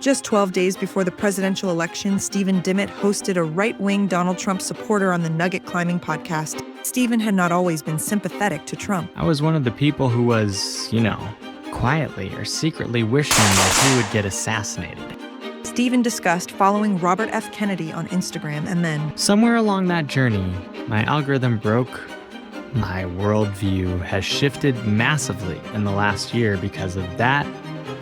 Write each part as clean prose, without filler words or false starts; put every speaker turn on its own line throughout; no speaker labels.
Just 12 days before the presidential election, Stephen Dimmitt hosted a right-wing Donald Trump supporter on the Nugget Climbing Podcast. Stephen had not always been sympathetic to Trump.
I was one of the people who was, quietly or secretly wishing that he would get assassinated.
Stephen discussed following Robert F. Kennedy on Instagram, and then,
somewhere along that journey, my algorithm broke. My worldview has shifted massively in the last year because of that,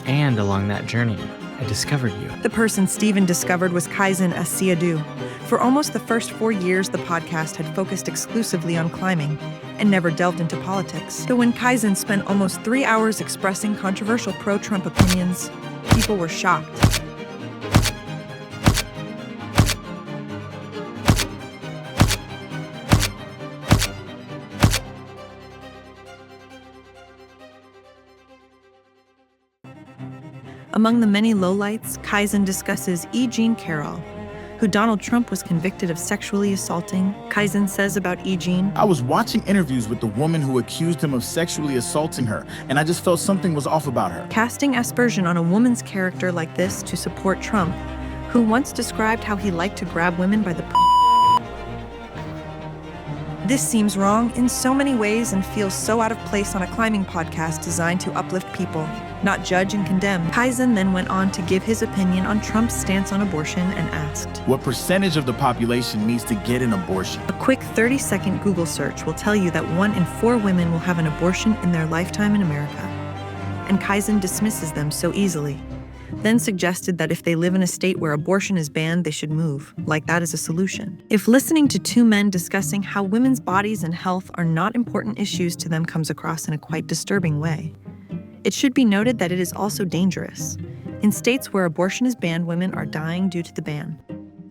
and along that journey, I discovered you.
The person Stephen discovered was Kaizen Asiedu. For almost the first 4 years, the podcast had focused exclusively on climbing and never delved into politics. So when Kaizen spent almost 3 hours expressing controversial pro-Trump opinions, people were shocked. Among the many lowlights, Kaizen discusses E. Jean Carroll, who Donald Trump was convicted of sexually assaulting. Kaizen says about E. Jean,
I was watching interviews with the woman who accused him of sexually assaulting her, and I just felt something was off about her.
Casting aspersion on a woman's character like this to support Trump, who once described how he liked to grab women by the This seems wrong in so many ways and feels so out of place on a climbing podcast designed to uplift people, not judge and condemn. Kaizen then went on to give his opinion on Trump's stance on abortion and asked,
what percentage of the population needs to get an abortion?
A quick 30-second Google search will tell you that 1 in 4 women will have an abortion in their lifetime in America. And Kaizen dismisses them so easily, then suggested that if they live in a state where abortion is banned, they should move, like that is a solution. If listening to 2 men discussing how women's bodies and health are not important issues to them comes across in a quite disturbing way, it should be noted that it is also dangerous. In states where abortion is banned, women are dying due to the ban.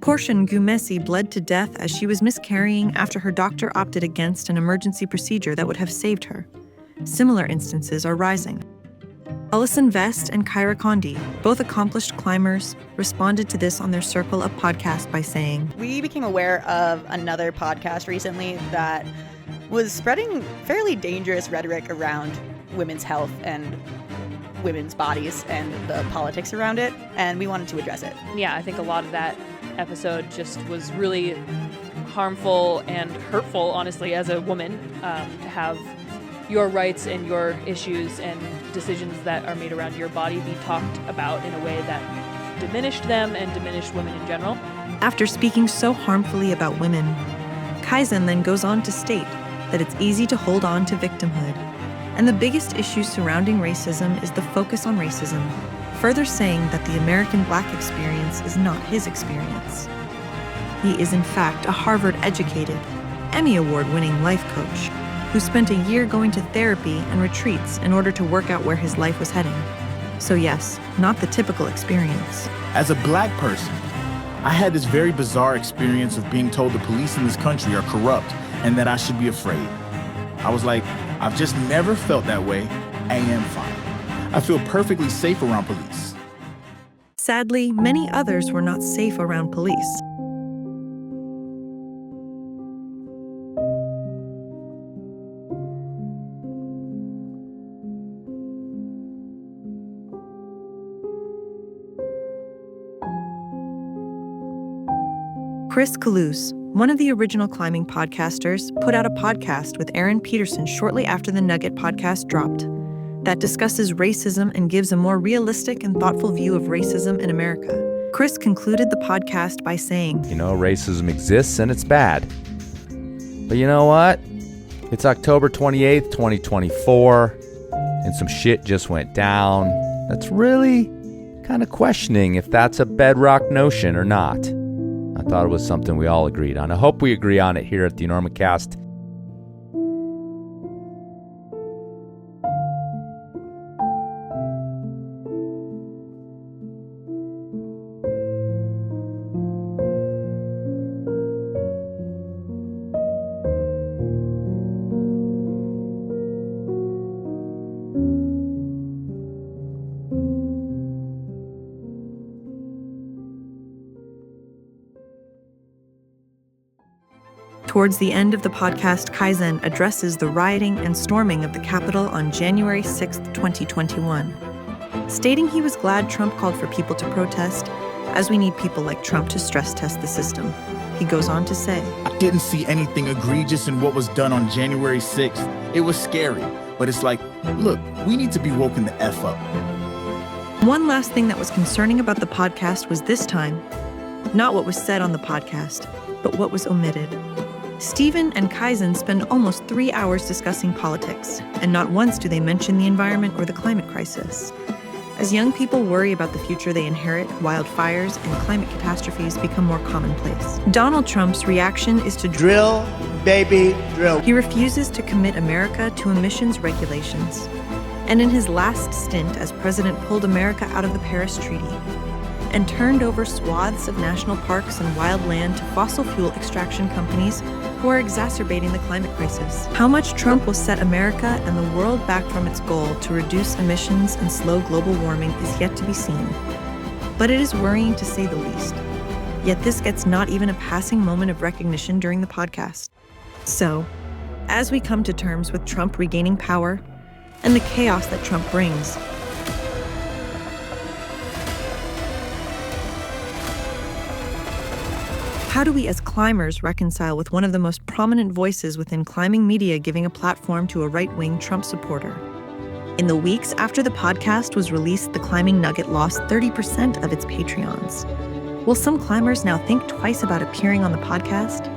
Portion Gumesi bled to death as she was miscarrying after her doctor opted against an emergency procedure that would have saved her. Similar instances are rising. Alison Vest and Kyra Condie, both accomplished climbers, responded to this on their Circle Up podcast by saying,
we became aware of another podcast recently that was spreading fairly dangerous rhetoric around women's health and women's bodies and the politics around it, and we wanted to address it.
Yeah, I think a lot of that episode just was really harmful and hurtful, honestly, as a woman, to have your rights and your issues and decisions that are made around your body be talked about in a way that diminished them and diminished women in general.
After speaking so harmfully about women, Kaizen then goes on to state that it's easy to hold on to victimhood, and the biggest issue surrounding racism is the focus on racism, further saying that the American Black experience is not his experience. He is in fact a Harvard-educated, Emmy Award-winning life coach who spent a year going to therapy and retreats in order to work out where his life was heading. So yes, not the typical experience.
As a Black person, I had this very bizarre experience of being told the police in this country are corrupt and that I should be afraid. I was like, I've just never felt that way. I am fine. I feel perfectly safe around police.
Sadly, many others were not safe around police. Chris Kalous, one of the original climbing podcasters, put out a podcast with Peterson shortly after the Nugget podcast dropped that discusses racism and gives a more realistic and thoughtful view of racism in America. Chris concluded the podcast by saying,
racism exists and it's bad. But you know what? It's October 28th, 2024, and some shit just went down. That's really kind of questioning if that's a bedrock notion or not. I thought it was something we all agreed on. I hope we agree on it here at the Enormocast.
Towards the end of the podcast, Kaizen addresses the rioting and storming of the Capitol on January 6, 2021. stating he was glad Trump called for people to protest, as we need people like Trump to stress test the system. He goes on to say,
I didn't see anything egregious in what was done on January 6th. It was scary, but it's like, look, we need to be woken the F up.
One last thing that was concerning about the podcast was this time, not what was said on the podcast, but what was omitted. Stephen and Kaizen spend almost 3 hours discussing politics, and not once do they mention the environment or the climate crisis. As young people worry about the future they inherit, wildfires and climate catastrophes become more commonplace. Donald Trump's reaction is to
Drill, baby, drill.
He refuses to commit America to emissions regulations. And in his last stint as president, pulled America out of the Paris Treaty and turned over swaths of national parks and wild land to fossil fuel extraction companies who are exacerbating the climate crisis. How much Trump will set America and the world back from its goal to reduce emissions and slow global warming is yet to be seen. But it is worrying to say the least. Yet this gets not even a passing moment of recognition during the podcast. So, as we come to terms with Trump regaining power and the chaos that Trump brings, how do we as climbers reconcile with one of the most prominent voices within climbing media giving a platform to a right-wing Trump supporter? In the weeks after the podcast was released, the Climbing Nugget lost 30% of its Patreons. Will some climbers now think twice about appearing on the podcast?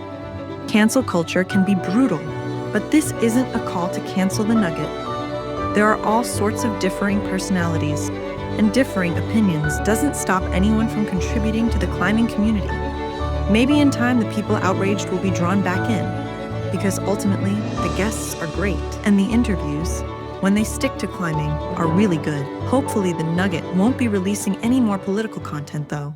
Cancel culture can be brutal, but this isn't a call to cancel the Nugget. There are all sorts of differing personalities, and differing opinions doesn't stop anyone from contributing to the climbing community. Maybe in time the people outraged will be drawn back in, because ultimately the guests are great, and the interviews, when they stick to climbing, are really good. Hopefully the Nugget won't be releasing any more political content though.